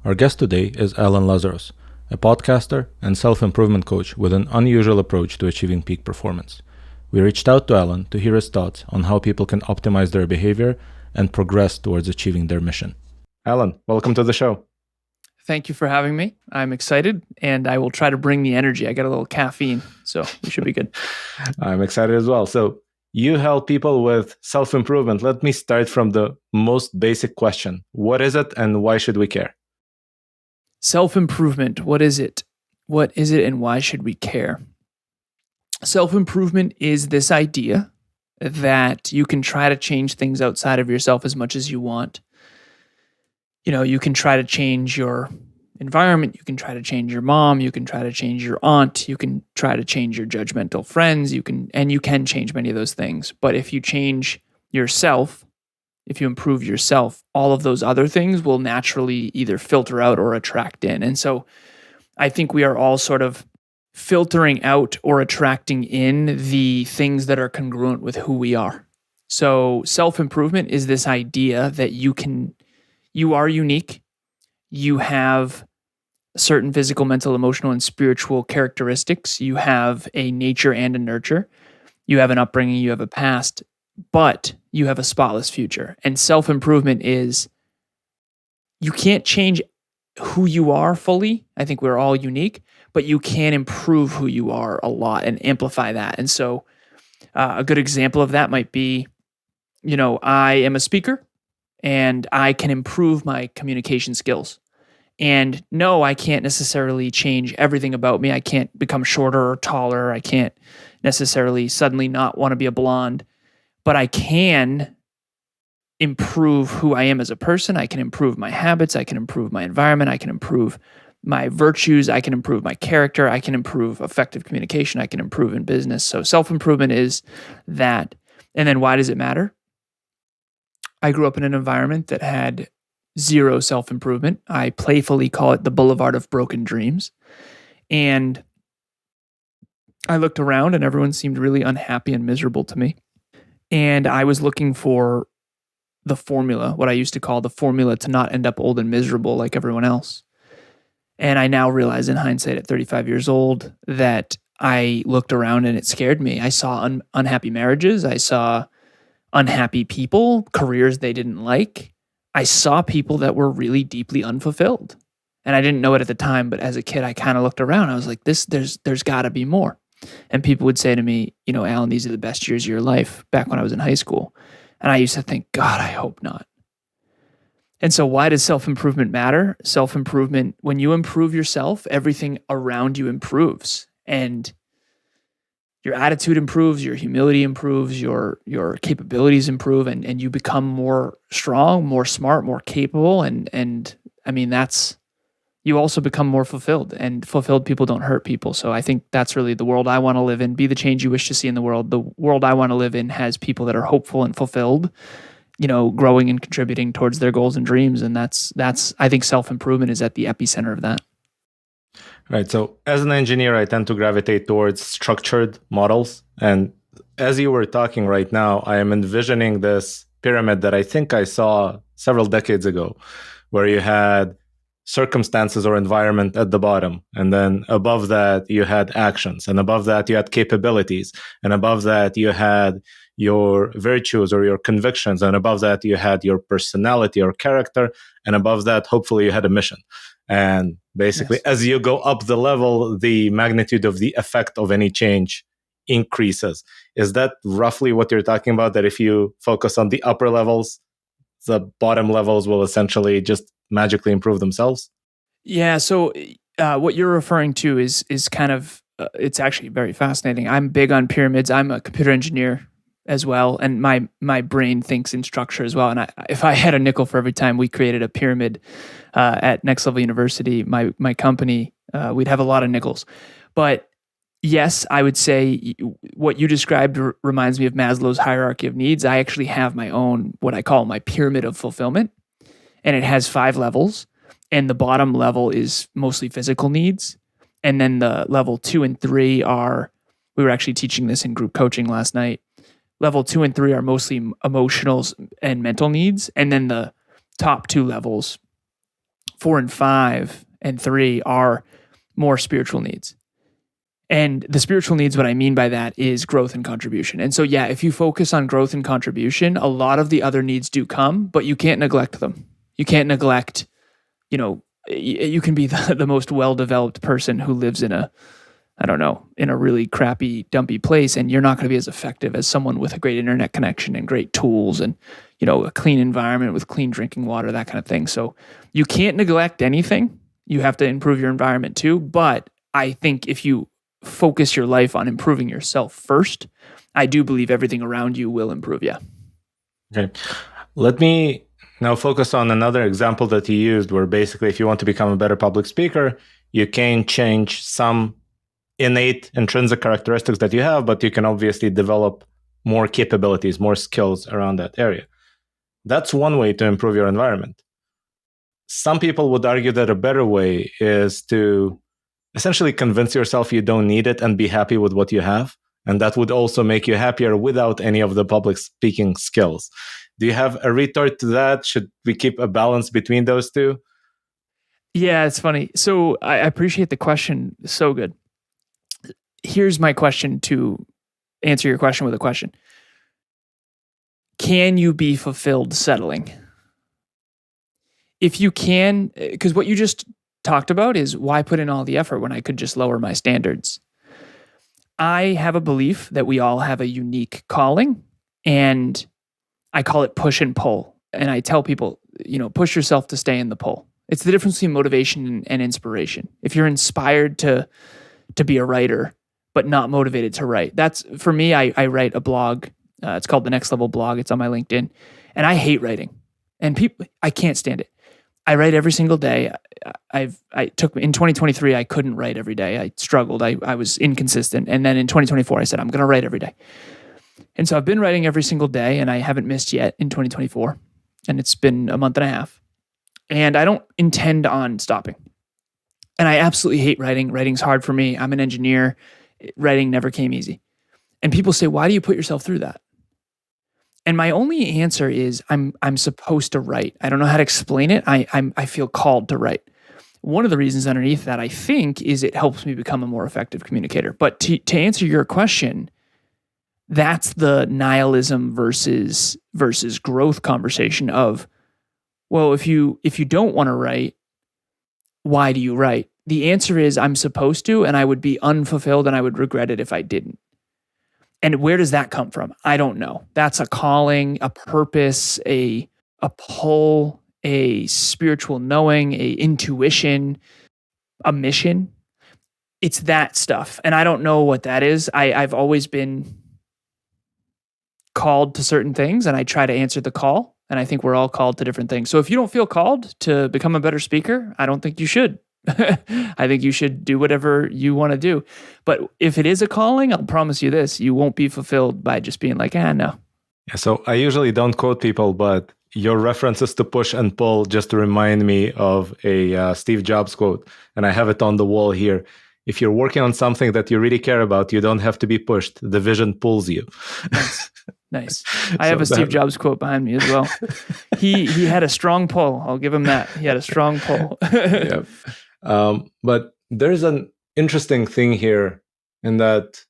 Our guest today is Alan Lazaros, a podcaster and self-improvement coach with an unusual approach to achieving peak performance. We reached out to Alan to hear his thoughts on how people can optimize their behavior and progress towards achieving their mission. Alan, welcome to the show. Thank you for having me. I'm excited, and I will try to bring the energy. I got a little caffeine, so we should be good. I'm excited as well. So you help people with self-improvement. Let me start from the most basic question. What is it and why should we care? Self-improvement, what is it? What is it and why should we care? Self-improvement is this idea that you can try to change things outside of yourself as much as you want. You can try to change your environment, you can try to change your mom, you can try to change your aunt, you can try to change your judgmental friends, you can change many of those things. But if you change yourself, if you improve yourself, all of those other things will naturally either filter out or attract in. And so I think we are all sort of filtering out or attracting in the things that are congruent with who we are. So self-improvement is this idea that you are unique. You have certain physical, mental, emotional, and spiritual characteristics. You have a nature and a nurture. You have an upbringing, you have a past, but you have a spotless future. And self-improvement is, you can't change who you are fully. I think we're all unique, but you can improve who you are a lot and amplify that. And so a good example of that might be, I am a speaker, and I can improve my communication skills. And no, I can't necessarily change everything about me. I can't become shorter or taller. I can't necessarily suddenly not want to be a blonde, but I can improve who I am as a person. I can improve my habits. I can improve my environment. I can improve my virtues. I can improve my character. I can improve effective communication. I can improve in business. So self-improvement is that. And then why does it matter? I grew up in an environment that had zero self-improvement. I playfully call it the boulevard of broken dreams. And I looked around and everyone seemed really unhappy and miserable to me. And I was looking for the formula, what I used to call the formula to not end up old and miserable like everyone else. And I now realize in hindsight at 35 years old that I looked around and it scared me. I saw unhappy marriages. I saw unhappy people, careers they didn't like. I saw people that were really deeply unfulfilled. And I didn't know it at the time, but as a kid, I kind of looked around. I was like, there's got to be more. And people would say to me, Alan, these are the best years of your life, back when I was in high school. And I used to think, God, I hope not. And so why does self-improvement matter? Self-improvement, when you improve yourself, everything around you improves. And your attitude improves, your humility improves, your capabilities improve, and you become more strong, more smart, more capable. And I mean, you also become more fulfilled, and fulfilled people don't hurt people. So I think that's really the world I want to live in. Be the change you wish to see in the world. The world I want to live in has people that are hopeful and fulfilled, growing and contributing towards their goals and dreams. And that's I think self-improvement is at the epicenter of that. Right. So as an engineer, I tend to gravitate towards structured models. And as you were talking right now, I am envisioning this pyramid that I think I saw several decades ago, where you had circumstances or environment at the bottom. And then above that, you had actions. And above that, you had capabilities. And above that, you had your virtues or your convictions. And above that, you had your personality or character. And above that, hopefully, you had a mission. And basically, yes, as you go up the level, the magnitude of the effect of any change increases. Is that roughly what you're talking about? That if you focus on the upper levels, the bottom levels will essentially just magically improve themselves? Yeah. So what you're referring to is kind of, it's actually very fascinating. I'm big on pyramids. I'm a computer engineer as well, and my brain thinks in structure as well. And if I had a nickel for every time we created a pyramid at Next Level University, my company, we'd have a lot of nickels. But yes, I would say what you described reminds me of Maslow's hierarchy of needs. I actually have my own, what I call my pyramid of fulfillment, and it has 5 levels. And the bottom level is mostly physical needs. And then the level 2 and 3 are, we were actually teaching this in group coaching last night. Level 2 and 3 are mostly emotional and mental needs. And then the top 2 levels 4 and 5 and 3 are more spiritual needs. And the spiritual needs, what I mean by that is growth and contribution. And so, yeah, if you focus on growth and contribution, a lot of the other needs do come, but you can't neglect them. You can't neglect, you can be the most well-developed person who lives in a really crappy, dumpy place, and you're not going to be as effective as someone with a great internet connection and great tools and, a clean environment with clean drinking water, that kind of thing. So you can't neglect anything. You have to improve your environment too. But I think if you focus your life on improving yourself first, I do believe everything around you will improve. Yeah. Okay. Let me now focus on another example that you used, where basically if you want to become a better public speaker, you can change some innate intrinsic characteristics that you have, but you can obviously develop more capabilities, more skills around that area. That's one way to improve your environment. Some people would argue that a better way is to essentially convince yourself you don't need it and be happy with what you have. And that would also make you happier without any of the public speaking skills. Do you have a retort to that? Should we keep a balance between those two? Yeah, it's funny. So I appreciate the question. So good. Here's my question to answer your question with a question. Can you be fulfilled settling? If you can, because what you just talked about is why put in all the effort when I could just lower my standards? I have a belief that we all have a unique calling, and I call it push and pull. And I tell people, push yourself to stay in the pull. It's the difference between motivation and inspiration. If you're inspired to be a writer, but not motivated to write, that's for me. I write a blog. It's called The Next Level Blog. It's on my LinkedIn, and I hate writing. And I can't stand it. I write every single day. In 2023, I couldn't write every day. I struggled. I was inconsistent. And then in 2024, I said, I'm going to write every day. And so I've been writing every single day, and I haven't missed yet in 2024. And it's been a month and a half. And I don't intend on stopping. And I absolutely hate writing. Writing's hard for me. I'm an engineer. Writing never came easy. And people say, why do you put yourself through that? And my only answer is I'm supposed to write. I don't know how to explain it. I feel called to write. One of the reasons underneath that, I think, is it helps me become a more effective communicator. But to answer your question, that's the nihilism versus growth conversation of, well, if you don't want to write, why do you write? The answer is I'm supposed to, and I would be unfulfilled and I would regret it if I didn't. And where does that come from? I don't know. That's a calling, a purpose, a pull, a spiritual knowing, a intuition, a mission. It's that stuff. And I don't know what that is. I've always been called to certain things, and I try to answer the call. And I think we're all called to different things. So if you don't feel called to become a better speaker, I don't think you should. I think you should do whatever you want to do. But if it is a calling, I'll promise you this, you won't be fulfilled by just being like, no. Yeah, so I usually don't quote people, but your references to push and pull just remind me of a Steve Jobs quote, and I have it on the wall here. If you're working on something that you really care about, you don't have to be pushed. The vision pulls you. Nice. I have a Steve Jobs quote behind me as well. He had a strong pull. I'll give him that. He had a strong pull. Yeah. But there's an interesting thing here in that,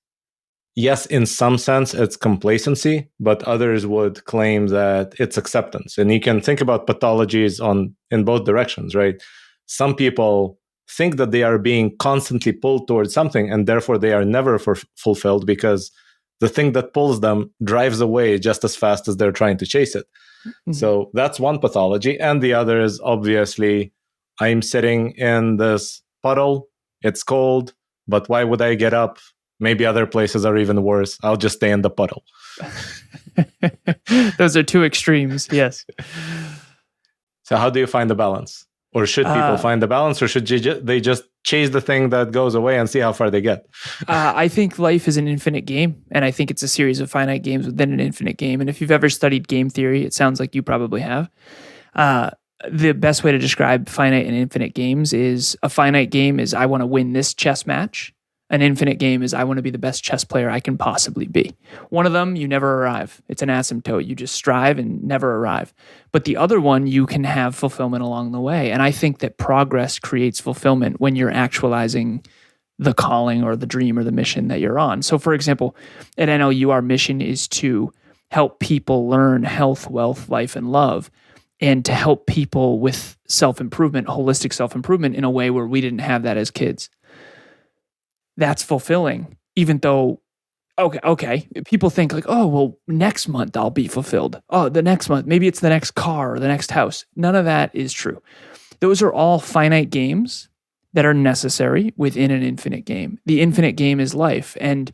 yes, in some sense, it's complacency, but others would claim that it's acceptance. And you can think about pathologies in both directions, right? Some people think that they are being constantly pulled towards something, and therefore they are never fulfilled because the thing that pulls them drives away just as fast as they're trying to chase it. Mm-hmm. So that's one pathology. And the other is obviously, I'm sitting in this puddle, it's cold, but why would I get up? Maybe other places are even worse. I'll just stay in the puddle. Those are two extremes, yes. So how do you find the balance? Or should people find the balance, or should they just chase the thing that goes away and see how far they get? I think life is an infinite game, and I think it's a series of finite games within an infinite game. And if you've ever studied game theory, it sounds like you probably have. The best way to describe finite and infinite games is a finite game is I want to win this chess match. An infinite game is I want to be the best chess player I can possibly be. One of them, you never arrive. It's an asymptote. You just strive and never arrive. But the other one, you can have fulfillment along the way. And I think that progress creates fulfillment when you're actualizing the calling or the dream or the mission that you're on. So for example, at NLU, our mission is to help people learn health, wealth, life, and love, and to help people with self-improvement, holistic self-improvement in a way where we didn't have that as kids. That's fulfilling, even though, okay, people think like, oh, well, next month I'll be fulfilled. Oh, the next month, maybe it's the next car or the next house. None of that is true. Those are all finite games that are necessary within an infinite game. The infinite game is life. And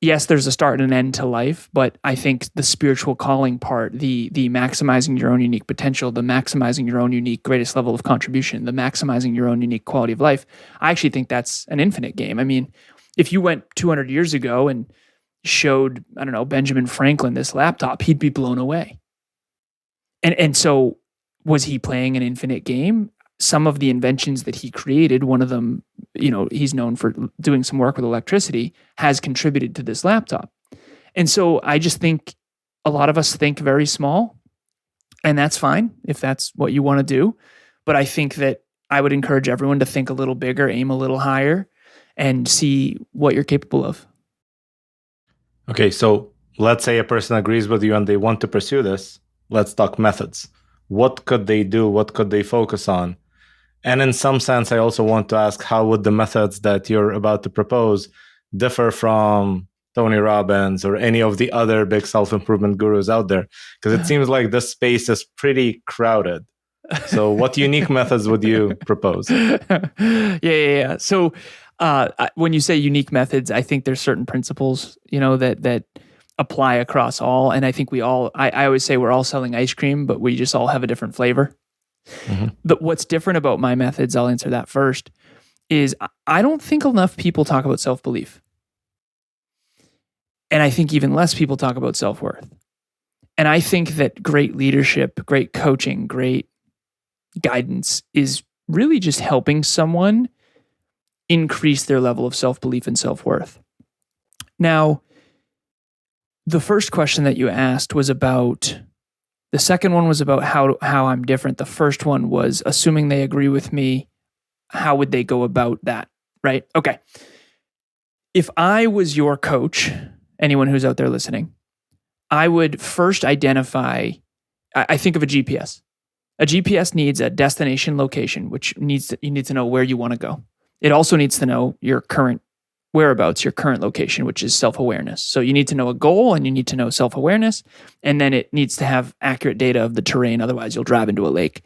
yes, there's a start and an end to life, but I think the spiritual calling part, the maximizing your own unique potential, the maximizing your own unique greatest level of contribution, the maximizing your own unique quality of life, I actually think that's an infinite game. I mean, if you went 200 years ago and showed, I don't know, Benjamin Franklin this laptop, he'd be blown away. And so was he playing an infinite game? Some of the inventions that he created, one of them, he's known for doing some work with electricity, has contributed to this laptop. And so I just think a lot of us think very small, and that's fine if that's what you want to do. But I think that I would encourage everyone to think a little bigger, aim a little higher, and see what you're capable of. Okay, so let's say a person agrees with you and they want to pursue this. Let's talk methods. What could they do? What could they focus on? And in some sense, I also want to ask, how would the methods that you're about to propose differ from Tony Robbins or any of the other big self-improvement gurus out there? Because it seems like this space is pretty crowded. So what unique methods would you propose? Yeah. So when you say unique methods, I think there's certain principles, that apply across all. And I think I always say we're all selling ice cream, but we just all have a different flavor. Mm-hmm. But what's different about my methods, I'll answer that first, is I don't think enough people talk about self-belief. And I think even less people talk about self-worth. And I think that great leadership, great coaching, great guidance is really just helping someone increase their level of self-belief and self-worth. Now, the first question that you asked was about... The second one was about how I'm different. The first one was assuming they agree with me, how would they go about that, right? Okay. If I was your coach, anyone who's out there listening, I would first identify, I think of a GPS. A GPS needs a destination location, which you need to know where you want to go. It also needs to know your current whereabouts, your current location, which is self-awareness. So you need to know a goal and you need to know self-awareness, and then it needs to have accurate data of the terrain. Otherwise, you'll drive into a lake.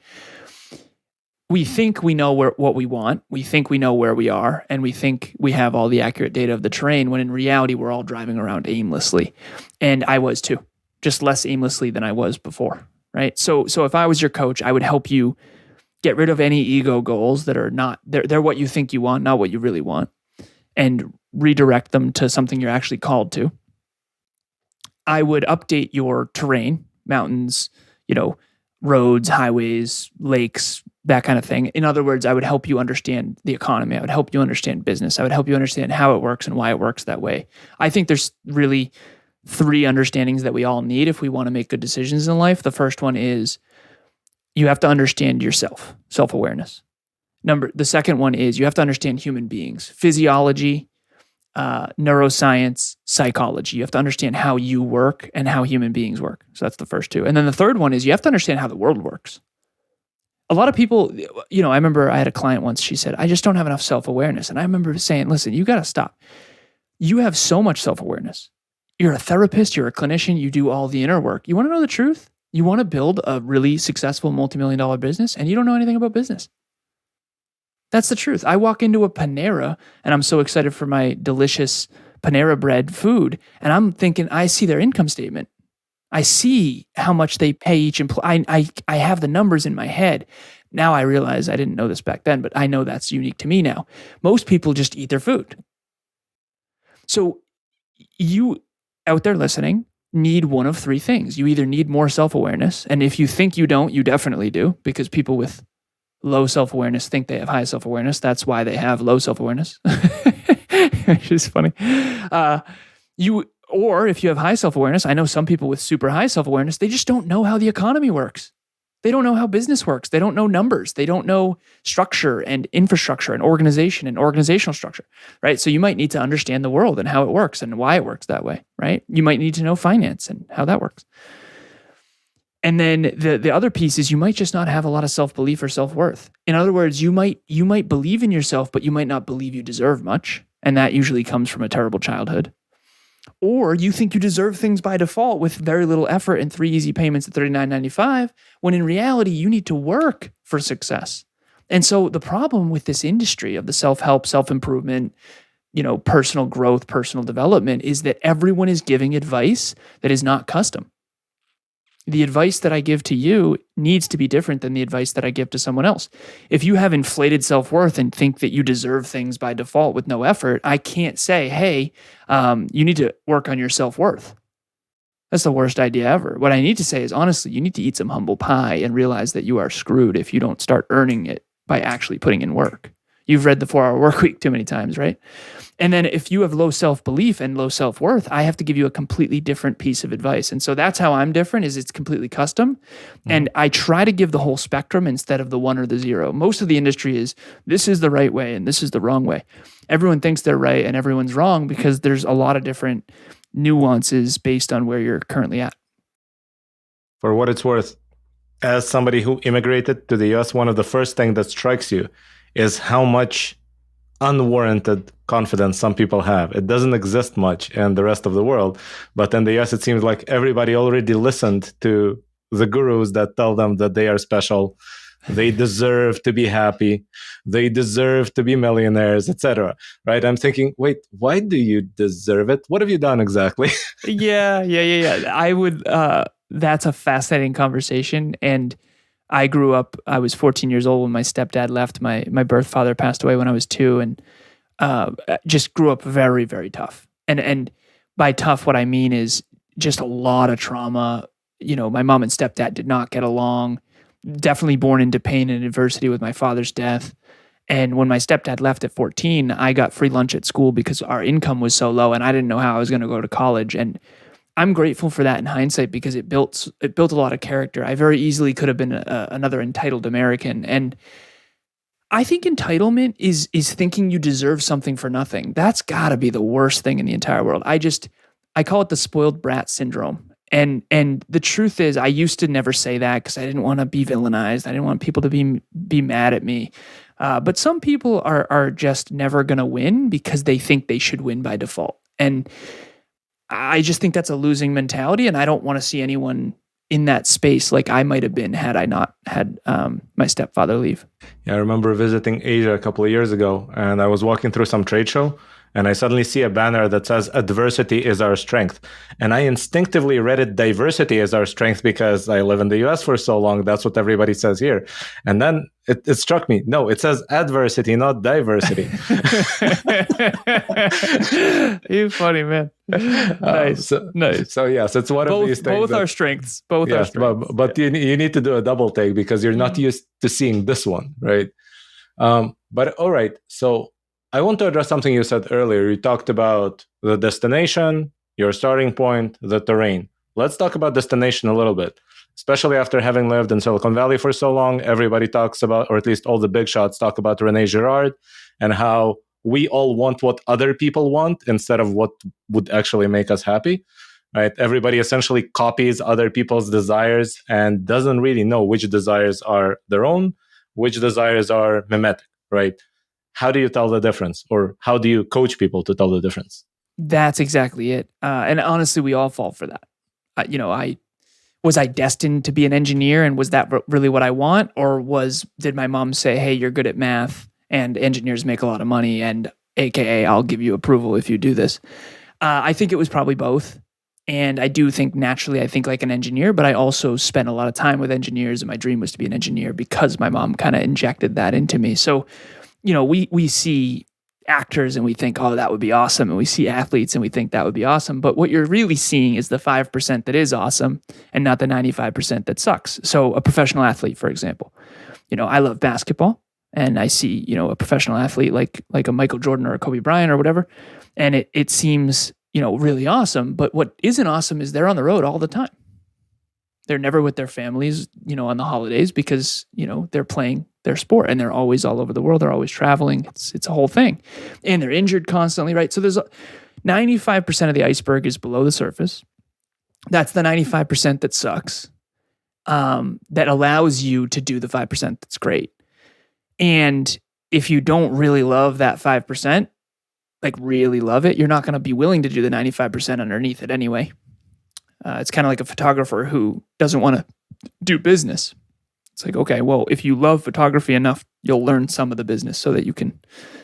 We think we know what we want. We think we know where we are, and we think we have all the accurate data of the terrain, when in reality, we're all driving around aimlessly. And I was too, just less aimlessly than I was before, right? So if I was your coach, I would help you get rid of any ego goals that are not, they're what you think you want, not what you really want, and redirect them to something you're actually called to. I would update your terrain, mountains, roads, highways, lakes, that kind of thing. In other words, I would help you understand the economy. I would help you understand business. I would help you understand how it works and why it works that way. I think there's really 3 understandings that we all need if we want to make good decisions in life. The first one is you have to understand yourself, self-awareness. The second one is you have to understand human beings, physiology, neuroscience, psychology. You have to understand how you work and how human beings work. So that's the first 2. And then the third one is you have to understand how the world works. A lot of people, I remember I had a client once, she said, I just don't have enough self-awareness. And I remember saying, listen, you got to stop. You have so much self-awareness. You're a therapist, you're a clinician, you do all the inner work. You want to know the truth? You want to build a really successful multi-million-dollar business and you don't know anything about business. That's the truth. I walk into a Panera and I'm so excited for my delicious Panera bread food. And I'm thinking, I see their income statement. I see how much they pay each employee. I have the numbers in my head. Now I realize I didn't know this back then, but I know that's unique to me now. Most people just eat their food. So you out there listening need one of 3 things. You either need more self-awareness. And if you think you don't, you definitely do, because people with low self-awareness think they have high self-awareness. That's why they have low self-awareness. which is funny. Or if you have high self-awareness, I know some people with super high self-awareness, they just don't know how the economy works. They don't know how business works. They don't know numbers. They don't know structure and infrastructure and organization and organizational structure, right? So you might need to understand the world and how it works and why it works that way, right? You might need to know finance and how that works. And then the other piece is you might just not have a lot of self-belief or self-worth. In other words, you might believe in yourself, but you might not believe you deserve much. And that usually comes from a terrible childhood. Or you think you deserve things by default with very little effort and 3 easy payments at $39.95, when in reality, you need to work for success. And so the problem with this industry of the self-help, self-improvement, personal growth, personal development is that everyone is giving advice that is not custom. The advice that I give to you needs to be different than the advice that I give to someone else. If you have inflated self-worth and think that you deserve things by default with no effort, I can't say, hey, you need to work on your self-worth. That's the worst idea ever. What I need to say is, honestly, you need to eat some humble pie and realize that you are screwed if you don't start earning it by actually putting in work. You've read the 4-Hour Workweek too many times, right? And then if you have low self-belief and low self-worth, I have to give you a completely different piece of advice. And so that's how I'm different, is it's completely custom. Mm-hmm. And I try to give the whole spectrum instead of the 1 or the 0. Most of the industry is, this is the right way and this is the wrong way. Everyone thinks they're right and everyone's wrong because there's a lot of different nuances based on where you're currently at. For what it's worth, as somebody who immigrated to the US, one of the first things that strikes you is how much unwarranted confidence some people have. It doesn't exist much in the rest of the world, but in the US, it seems like everybody already listened to the gurus that tell them that they are special, they deserve to be happy, they deserve to be millionaires, etc. Right? I'm thinking, wait, why do you deserve it? What have you done exactly? Yeah. I would. That's a fascinating conversation, and I grew up, I was 14 years old when my stepdad left. My birth father passed away when I was 2, and just grew up very, very tough. And by tough, what I mean is just a lot of trauma. My mom and stepdad did not get along, definitely born into pain and adversity with my father's death. And when my stepdad left at 14, I got free lunch at school because our income was so low and I didn't know how I was going to go to college. And I'm grateful for that in hindsight because it built a lot of character. I very easily could have been another entitled American. And I think entitlement is thinking you deserve something for nothing. That's got to be the worst thing in the entire world. I call it the spoiled brat syndrome. And the truth is, I used to never say that because I didn't want to be villainized. I didn't want people to be mad at me. But some people are just never going to win because they think they should win by default. And I just think that's a losing mentality, and I don't want to see anyone in that space like I might have been had I not had my stepfather leave. Yeah, I remember visiting Asia a couple of years ago, and I was walking through some trade show, and I suddenly see a banner that says, "Adversity is our strength." And I instinctively read it, "Diversity is our strength," because I live in the US for so long. That's what everybody says here. And then it struck me, no, it says adversity, not diversity. You're funny, man. Nice. Nice. So yes, it's one of these things. Both our strengths. Both our strengths. But you need to do a double take because you're not used to seeing this one, right? But all right, so I want to address something you said earlier. You talked about the destination, your starting point, the terrain. Let's talk about destination a little bit. Especially after having lived in Silicon Valley for so long, everybody talks about, or at least all the big shots talk about Rene Girard and how we all want what other people want instead of what would actually make us happy, right? Everybody essentially copies other people's desires and doesn't really know which desires are their own, which desires are mimetic, right? How do you tell the difference, or how do you coach people to tell the difference? That's exactly it. And honestly, we all fall for that. Was I destined to be an engineer, and was that really what I want? Or did my mom say, hey, you're good at math and engineers make a lot of money, and AKA I'll give you approval if you do this? I think it was probably both. And I do think naturally I think like an engineer, but I also spent a lot of time with engineers, and my dream was to be an engineer because my mom kind of injected that into me. So, we see actors and we think, oh, that would be awesome. And we see athletes and we think that would be awesome. But what you're really seeing is the 5% that is awesome and not the 95% that sucks. So a professional athlete, for example, I love basketball. and I see, a professional athlete like a Michael Jordan or a Kobe Bryant or whatever, and it seems, really awesome. But what isn't awesome is they're on the road all the time. They're never with their families, on the holidays because, they're playing their sport and they're always all over the world. They're always traveling. It's a whole thing. And they're injured constantly, right? So there's 95% of the iceberg is below the surface. That's the 95% that sucks. That allows you to do the 5% that's great. And if you don't really love that 5%, like really love it, you're not going to be willing to do the 95% underneath it anyway. It's kind of like a photographer who doesn't want to do business. It's like, okay, well, if you love photography enough, you'll learn some of the business so that you can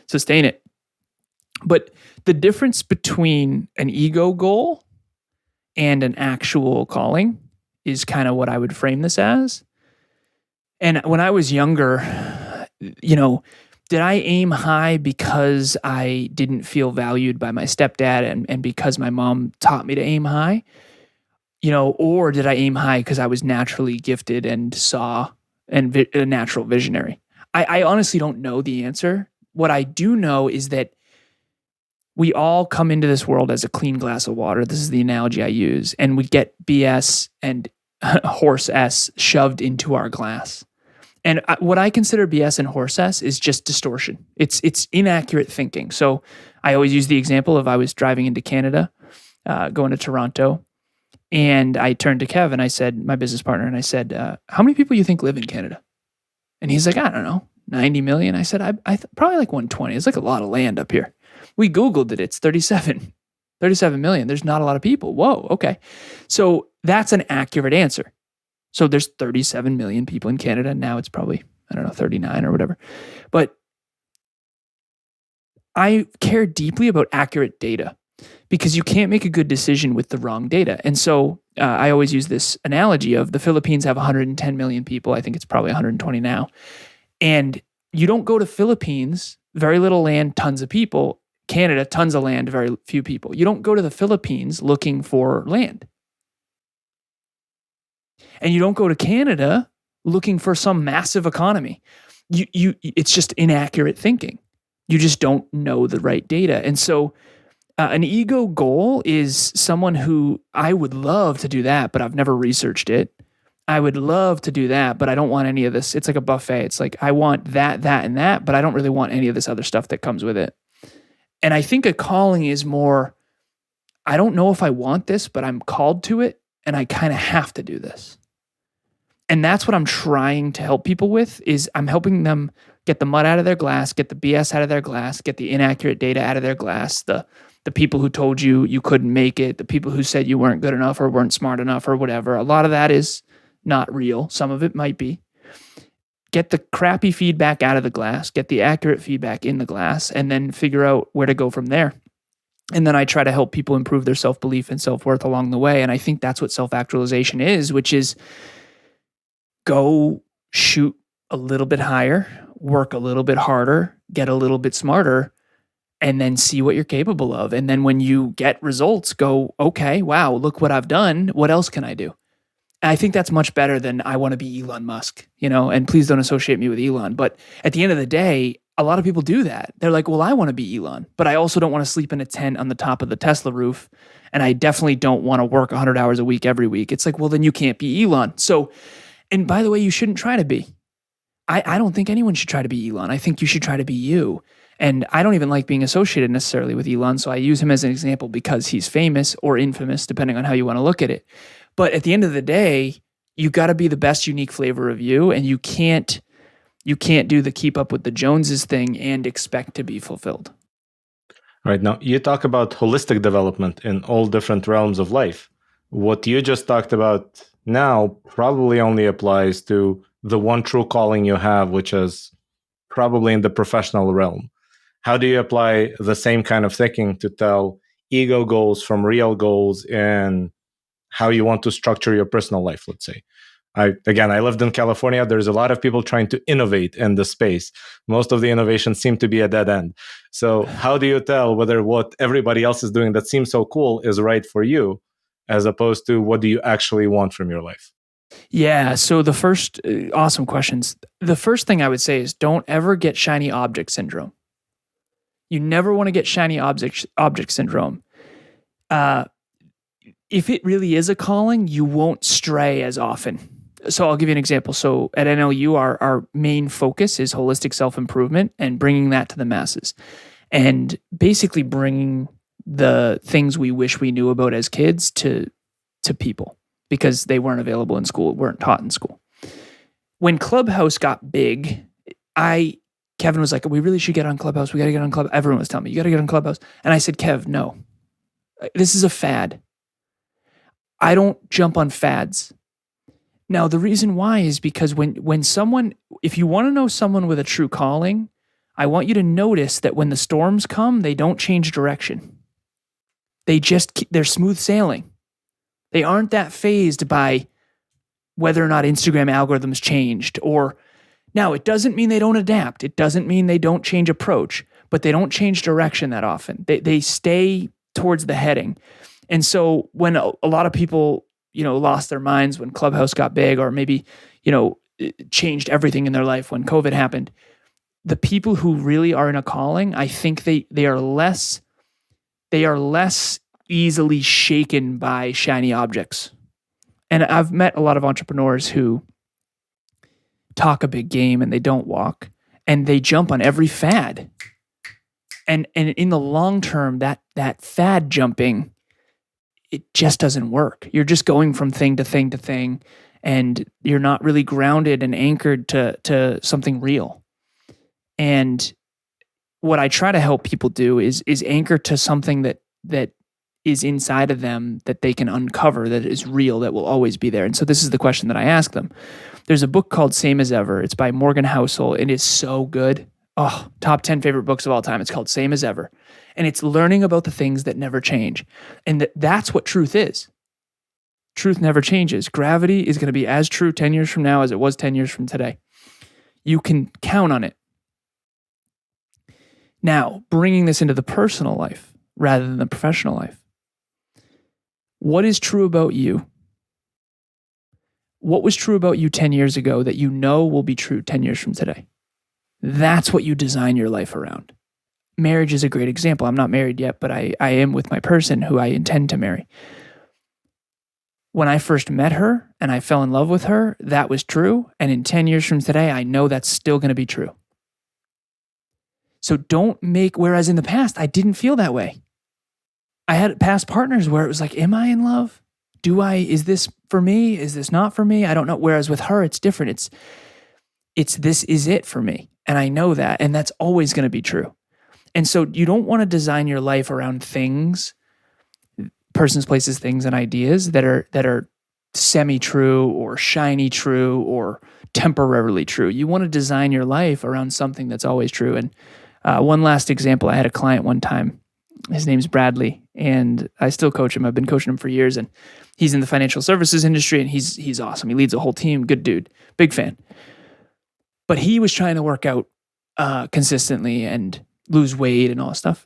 sustain it. But the difference between an ego goal and an actual calling is kind of what I would frame this as. And when I was younger, did I aim high because I didn't feel valued by my stepdad and because my mom taught me to aim high? Or did I aim high because I was naturally gifted and saw a natural visionary? I honestly don't know the answer. What I do know is that we all come into this world as a clean glass of water. This is the analogy I use. And we get BS and horse S shoved into our glass. And what I consider BS and horse S is just distortion. It's inaccurate thinking. So I always use the example of I was driving into Canada, going to Toronto. And I turned to Kev and I said, my business partner, and I said, how many people you think live in Canada? And he's like, I don't know, 90 million. I said, probably like 120. It's like a lot of land up here. We Googled it. It's 37 million. There's not a lot of people. Whoa, okay. So that's an accurate answer. So there's 37 million people in Canada. Now it's probably, 39 or whatever. But I care deeply about accurate data because you can't make a good decision with the wrong data. And so I always use this analogy of the Philippines have 110 million people. I think it's probably 120 now. And you don't go to Philippines, very little land, tons of people. Canada, tons of land, very few people. You don't go to the Philippines looking for land. And you don't go to Canada looking for some massive economy. It's just inaccurate thinking. You just don't know the right data. And so an ego goal is someone who I would love to do that, but I've never researched it. I would love to do that, but I don't want any of this. It's like a buffet. It's like I want that, and that, but I don't really want any of this other stuff that comes with it. And I think a calling is more, I don't know if I want this, but I'm called to it, and I kind of have to do this. And that's what I'm trying to help people with is I'm helping them get the mud out of their glass, get the BS out of their glass, get the inaccurate data out of their glass, the people who told you couldn't make it, the people who said you weren't good enough or weren't smart enough or whatever. A lot of that is not real. Some of it might be. Get the crappy feedback out of the glass, get the accurate feedback in the glass, and then figure out where to go from there. And then I try to help people improve their self-belief and self-worth along the way. And I think that's what self-actualization is, which is go shoot a little bit higher, work a little bit harder, get a little bit smarter, and then see what you're capable of. And then when you get results, go, okay, wow, look what I've done. What else can I do? And I think that's much better than I want to be Elon Musk, and please don't associate me with Elon. But at the end of the day, a lot of people do that. They're like, well, I want to be Elon, but I also don't want to sleep in a tent on the top of the Tesla roof. And I definitely don't want to work 100 hours a week every week. It's like, well, then you can't be Elon. So, and by the way, you shouldn't try to be. I don't think anyone should try to be Elon. I think you should try to be you. And I don't even like being associated necessarily with Elon. So I use him as an example because he's famous or infamous, depending on how you want to look at it. But at the end of the day, you got to be the best unique flavor of you. And you can't do the keep up with the Joneses thing and expect to be fulfilled. Right. Now, you talk about holistic development in all different realms of life. What you just talked about now probably only applies to the one true calling you have, which is probably in the professional realm. How do you apply the same kind of thinking to tell ego goals from real goals and how you want to structure your personal life, let's say? I lived in California. There's a lot of people trying to innovate in the space. Most of the innovations seem to be a dead end. So how do you tell whether what everybody else is doing that seems so cool is right for you, as opposed to what do you actually want from your life? Yeah. So the first, awesome questions. The first thing I would say is don't ever get shiny object syndrome. You never want to get shiny object syndrome. If it really is a calling, you won't stray as often. So I'll give you an example. So at NLU, our main focus is holistic self-improvement and bringing that to the masses, and basically bringing the things we wish we knew about as kids to people because they weren't available in school, weren't taught in school. When Clubhouse got big, Kevin was like, we really should get on Clubhouse. We got to get on Clubhouse. Everyone was telling me, you got to get on Clubhouse. And I said, Kev, no, this is a fad. I don't jump on fads. Now, the reason why is because when someone, if you want to know someone with a true calling, I want you to notice that when the storms come, they don't change direction. They're smooth sailing. They aren't that fazed by whether or not Instagram algorithms changed. Or now, it doesn't mean they don't adapt. It doesn't mean they don't change approach, but they don't change direction that often. They stay towards the heading. And so when a lot of people, lost their minds when Clubhouse got big, or maybe, it changed everything in their life when COVID happened, the people who really are in a calling, I think they are less easily shaken by shiny objects. And I've met a lot of entrepreneurs who talk a big game and they don't walk, and they jump on every fad. And in the long term, that fad jumping, it just doesn't work. You're just going from thing to thing to thing, and you're not really grounded and anchored to something real. And what I try to help people do is anchor to something that is inside of them that they can uncover, that is real, that will always be there. And so this is the question that I ask them. There's a book called Same as Ever. It's by Morgan Housel. It is so good. Oh, top 10 favorite books of all time. It's called Same as Ever. And it's learning about the things that never change. And that's what truth is. Truth never changes. Gravity is going to be as true 10 years from now as it was 10 years from today. You can count on it. Now, bringing this into the personal life rather than the professional life. What is true about you? What was true about you 10 years ago that you know will be true 10 years from today? That's what you design your life around. Marriage is a great example. I'm not married yet, but I am with my person who I intend to marry. When I first met her and I fell in love with her, that was true. And in 10 years from today, I know that's still going to be true. So whereas in the past, I didn't feel that way. I had past partners where it was like, am I in love? Is this for me? Is this not for me? I don't know. Whereas with her, it's different. It's this is it for me. And I know that. And that's always going to be true. And so you don't want to design your life around things, persons, places, things, and ideas that are semi-true or shiny true or temporarily true. You want to design your life around something that's always true. And one last example, I had a client one time. His name's Bradley, and I still coach him. I've been coaching him for years, and he's in the financial services industry, and he's awesome. He leads a whole team. Good dude. Big fan. But he was trying to work out consistently and lose weight and all that stuff.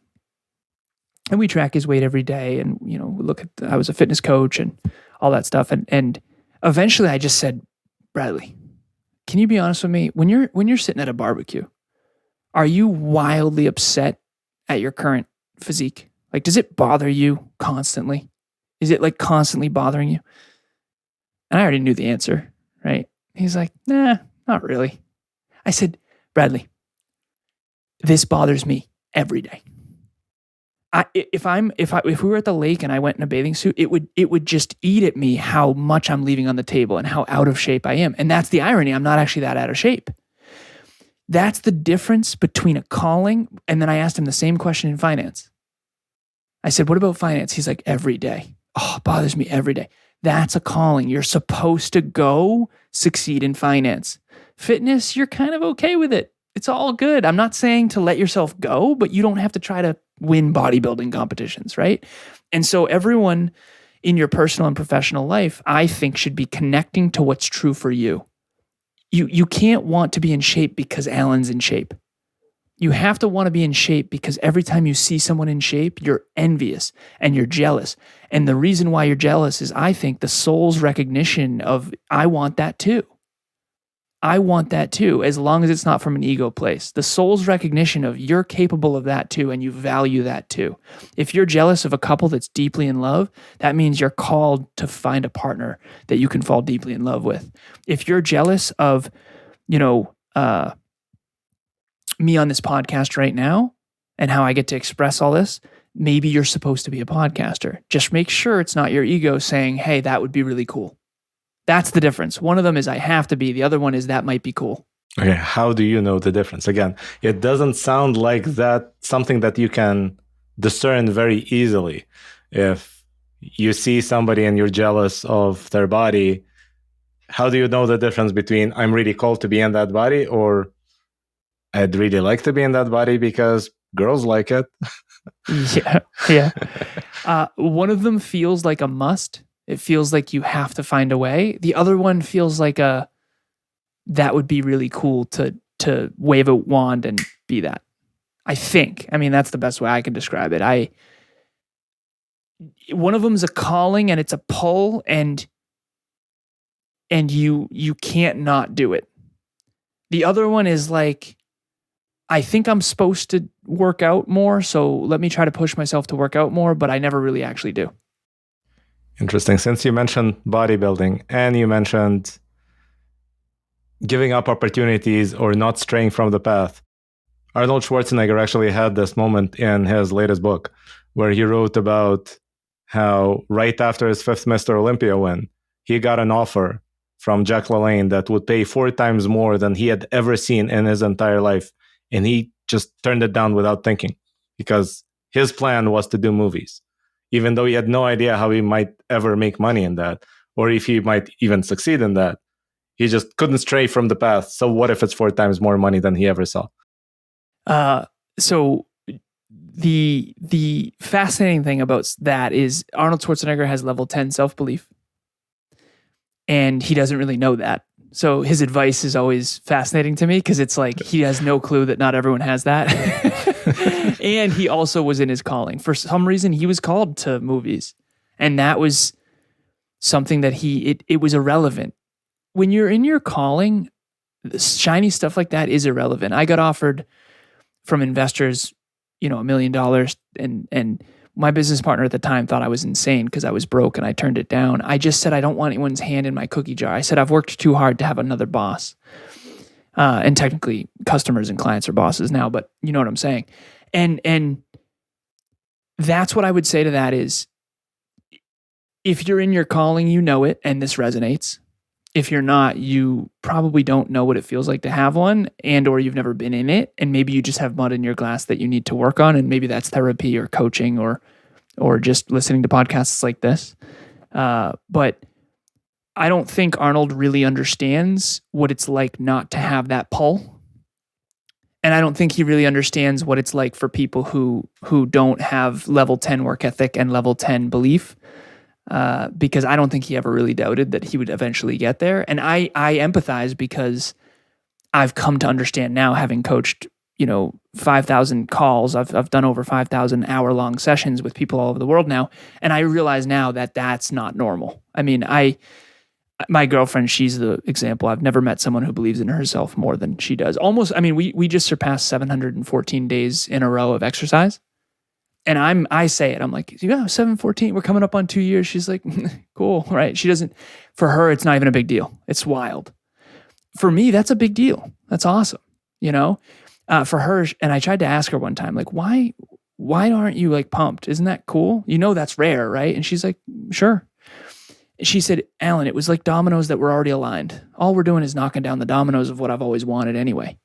And we track his weight every day, and I was a fitness coach and all that stuff. And eventually, I just said, Bradley, can you be honest with me? When you're sitting at a barbecue, are you wildly upset at your current physique? Like, does it bother you constantly? Is it like constantly bothering you? And I already knew the answer, right? He's like, nah, not really. I said, Bradley, this bothers me every day. If we were at the lake and I went in a bathing suit, it would just eat at me how much I'm leaving on the table and how out of shape I am. And that's the irony. I'm not actually that out of shape. That's the difference between a calling. And then I asked him the same question in finance. I said, what about finance? He's like, every day. Oh, it bothers me every day. That's a calling. You're supposed to go succeed in finance. Fitness, you're kind of okay with it. It's all good. I'm not saying to let yourself go, but you don't have to try to win bodybuilding competitions, right? And so everyone in your personal and professional life, I think, should be connecting to what's true for you. You can't want to be in shape because Alan's in shape. You have to want to be in shape because every time you see someone in shape, you're envious and you're jealous. And the reason why you're jealous is, I think, the soul's recognition of, I want that too. I want that too, as long as it's not from an ego place. The soul's recognition of, you're capable of that too, and you value that too. If you're jealous of a couple that's deeply in love, that means you're called to find a partner that you can fall deeply in love with. If you're jealous of, me on this podcast right now and how I get to express all this, maybe you're supposed to be a podcaster. Just make sure it's not your ego saying, hey, that would be really cool. That's the difference. One of them is I have to be. The other one is that might be cool. Okay, how do you know the difference? Again, it doesn't sound like that something that you can discern very easily. If you see somebody and you're jealous of their body, how do you know the difference between I'm really called to be in that body or I'd really like to be in that body because girls like it? Yeah. One of them feels like a must. It feels like you have to find a way. The other one feels like that would be really cool to wave a wand and be that. I think. I mean, that's the best way I can describe it. One of them's a calling and it's a pull, and you can't not do it. The other one is like, I think I'm supposed to work out more, so let me try to push myself to work out more, but I never really actually do. Interesting. Since you mentioned bodybuilding and you mentioned giving up opportunities or not straying from the path, Arnold Schwarzenegger actually had this moment in his latest book where he wrote about how right after his 5th Mr. Olympia win, he got an offer from Jack LaLanne that would pay 4 times more than he had ever seen in his entire life. And he just turned it down without thinking because his plan was to do movies, even though he had no idea how he might ever make money in that or if he might even succeed in that. He just couldn't stray from the path. So what if it's 4 times more money than he ever saw? So the fascinating thing about that is Arnold Schwarzenegger has level 10 self-belief, and he doesn't really know that. So his advice is always fascinating to me because it's like he has no clue that not everyone has that. And he also was in his calling. For some reason, he was called to movies, and that was something that it was irrelevant. When you're in your calling, shiny stuff like that is irrelevant. I got offered from investors, $1 million, and my business partner at the time thought I was insane because I was broke and I turned it down. I just said, I don't want anyone's hand in my cookie jar. I said, I've worked too hard to have another boss. And technically customers and clients are bosses now, but you know what I'm saying? And that's what I would say to that is, if you're in your calling, you know it, and this resonates. If you're not, you probably don't know what it feels like to have one, and or you've never been in it, and maybe you just have mud in your glass that you need to work on, and maybe that's therapy or coaching or just listening to podcasts like this. But I don't think Arnold really understands what it's like not to have that pull. And I don't think he really understands what it's like for people who don't have level 10 work ethic and level 10 belief. Because I don't think he ever really doubted that he would eventually get there. And I empathize because I've come to understand now, having coached, 5,000 calls. I've done over 5,000 hour-long sessions with people all over the world now. And I realize now that that's not normal. I mean, my girlfriend, she's the example. I've never met someone who believes in herself more than she does. Almost, I mean, we just surpassed 714 days in a row of exercise. And I say it, I'm like, 714, we're coming up on 2 years. She's like, cool, right? She doesn't, for her, it's not even a big deal. It's wild. For me, that's a big deal. That's awesome. For her, and I tried to ask her one time, like, why aren't you like pumped? Isn't that cool? That's rare, right? And she's like, sure. She said, Alan, it was like dominoes that were already aligned. All we're doing is knocking down the dominoes of what I've always wanted anyway.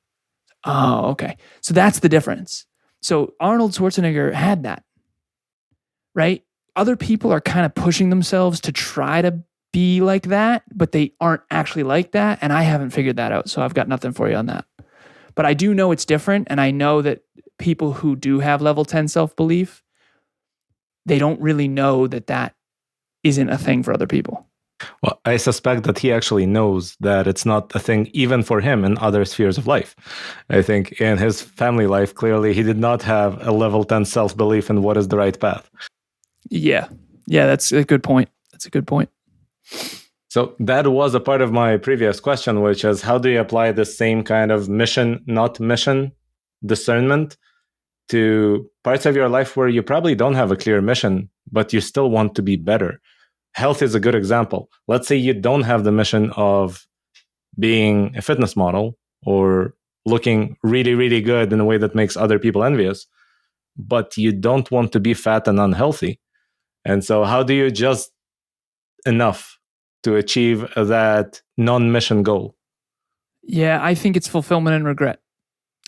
Oh, okay. So that's the difference. So Arnold Schwarzenegger had that, right? Other people are kind of pushing themselves to try to be like that, but they aren't actually like that. And I haven't figured that out. So I've got nothing for you on that. But I do know it's different. And I know that people who do have level 10 self-belief, they don't really know that isn't a thing for other people. Well, I suspect that he actually knows that it's not a thing even for him in other spheres of life. I think in his family life, clearly he did not have a level 10 self-belief in what is the right path. Yeah. Yeah, that's a good point. That's a good point. So that was a part of my previous question, which is how do you apply the same kind of mission, not mission discernment to parts of your life where you probably don't have a clear mission, but you still want to be better? Health is a good example. Let's say you don't have the mission of being a fitness model or looking really, really good in a way that makes other people envious, but you don't want to be fat and unhealthy. And so, how do you just enough to achieve that non-mission goal? Yeah, I think it's fulfillment and regret.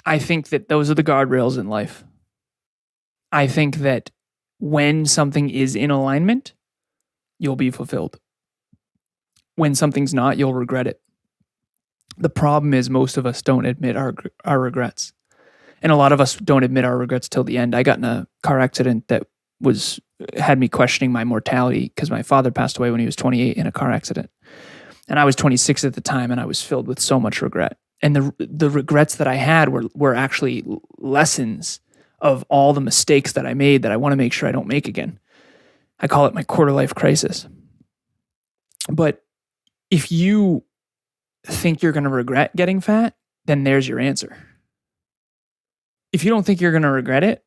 I think that those are the guardrails in life. I think that when something is in alignment, you'll be fulfilled. When something's not, you'll regret it. The problem is most of us don't admit our regrets. And a lot of us don't admit our regrets till the end. I got in a car accident that had me questioning my mortality because my father passed away when he was 28 in a car accident. And I was 26 at the time, and I was filled with so much regret. And the regrets that I had were actually lessons of all the mistakes that I made that I want to make sure I don't make again. I call it my quarter life crisis. But if you think you're going to regret getting fat, then there's your answer. If you don't think you're going to regret it,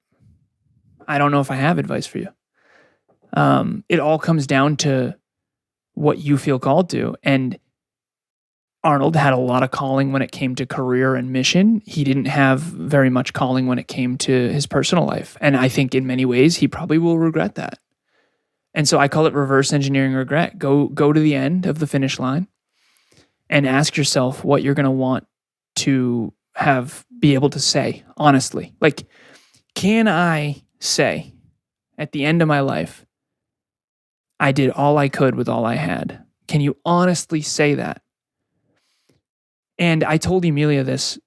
I don't know if I have advice for you. It all comes down to what you feel called to. And Arnold had a lot of calling when it came to career and mission. He didn't have very much calling when it came to his personal life. And I think in many ways, he probably will regret that. And so I call it reverse engineering regret. Go to the end of the finish line and ask yourself what you're going to want to be able to say honestly. Like, can I say at the end of my life, I did all I could with all I had? Can you honestly say that? And I told Emilia this,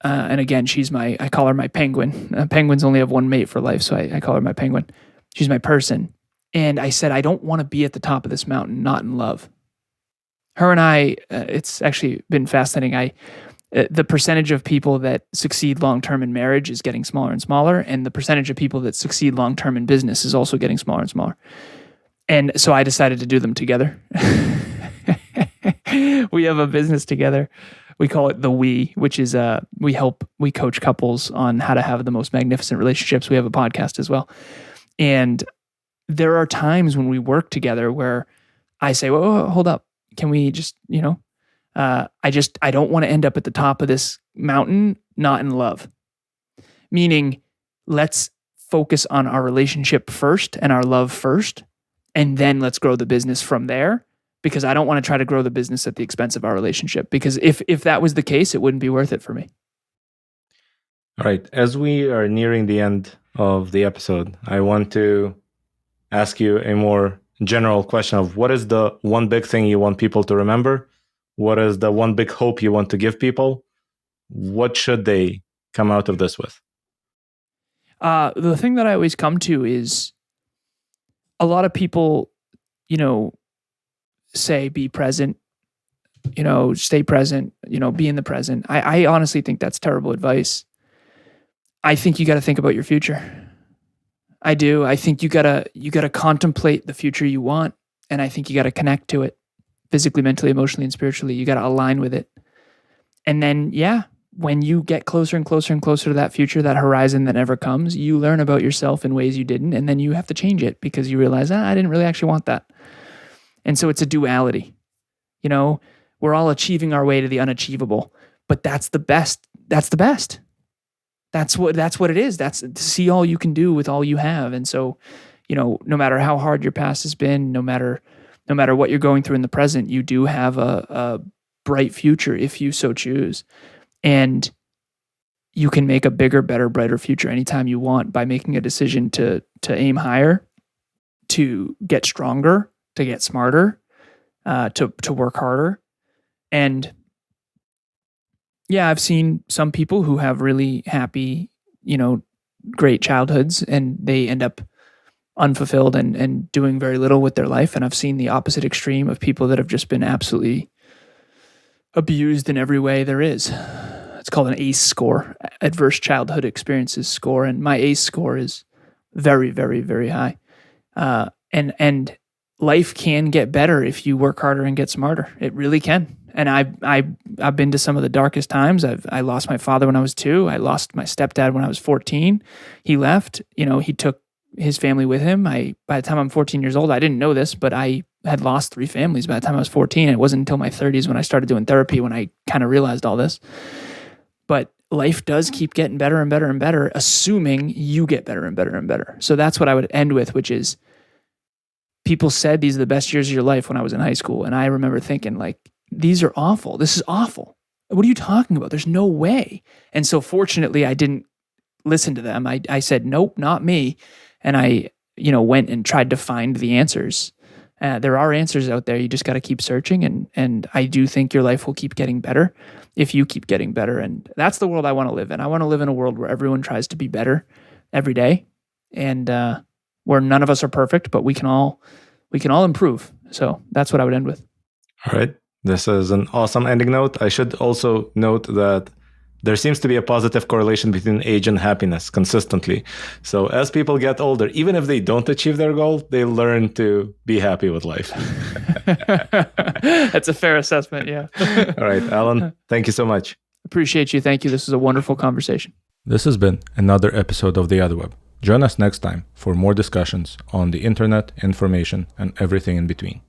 and again, I call her my penguin. Penguins only have one mate for life, so I call her my penguin. She's my person. And I said, I don't want to be at the top of this mountain, not in love. Her and I, it's actually been fascinating. The percentage of people that succeed long-term in marriage is getting smaller and smaller, and the percentage of people that succeed long-term in business is also getting smaller and smaller. And so I decided to do them together. We have a business together. We call it The which is we coach couples on how to have the most magnificent relationships. We have a podcast as well. And there are times when we work together where I say, well, hold up. Can we just, I don't want to end up at the top of this mountain, not in love. Meaning, let's focus on our relationship first and our love first, and then let's grow the business from there. Because I don't want to try to grow the business at the expense of our relationship. Because if that was the case, it wouldn't be worth it for me. All right. As we are nearing the end of the episode, I want to ask you a more general question of what is the one big thing you want people to remember? What is the one big hope you want to give people? What should they come out of this with? The thing that I always come to is a lot of people, say be present, stay present, be in the present. I honestly think that's terrible advice. I think you got to think about your future. I do. I think you gotta contemplate the future you want, and I think you got to connect to it physically, mentally, emotionally, and spiritually. You got to align with it. And then, when you get closer and closer and closer to that future, that horizon that never comes, you learn about yourself in ways you didn't, and then you have to change it because you realize, I didn't really actually want that. And so it's a duality. We're all achieving our way to the unachievable, but that's the best. That's the best. That's what it is. That's to see all you can do with all you have. And so, no matter how hard your past has been, no matter what you're going through in the present, you do have a bright future if you so choose. And you can make a bigger, better, brighter future anytime you want by making a decision to aim higher, to get stronger, to get smarter, to work harder. And I've seen some people who have really happy, great childhoods, and they end up unfulfilled and doing very little with their life. And I've seen the opposite extreme of people that have just been absolutely abused in every way there is. It's called an ACE score, Adverse Childhood Experiences score. And my ACE score is very, very, very high. And life can get better if you work harder and get smarter. It really can. And I've been to some of the darkest times. I lost my father when I was 2. I lost my stepdad when I was 14. He left. He took his family with him. By the time I'm 14 years old, I didn't know this, but I had lost 3 families by the time I was 14. It wasn't until my 30s when I started doing therapy when I kind of realized all this. But life does keep getting better and better and better, assuming you get better and better and better. So that's what I would end with, which is people said these are the best years of your life when I was in high school. And I remember thinking, like, these are awful. This is awful. What are you talking about? There's no way. And so fortunately, I didn't listen to them. I said, nope, not me. And I, went and tried to find the answers. There are answers out there. You just got to keep searching. And I do think your life will keep getting better if you keep getting better. And that's the world I want to live in. I want to live in a world where everyone tries to be better every day, and where none of us are perfect, but we can all improve. So that's what I would end with. All right. This is an awesome ending note. I should also note that there seems to be a positive correlation between age and happiness consistently. So as people get older, even if they don't achieve their goal, they learn to be happy with life. That's a fair assessment, yeah. All right, Alan, thank you so much. Appreciate you. Thank you. This was a wonderful conversation. This has been another episode of the Otherweb. Join us next time for more discussions on the internet, information, and everything in between.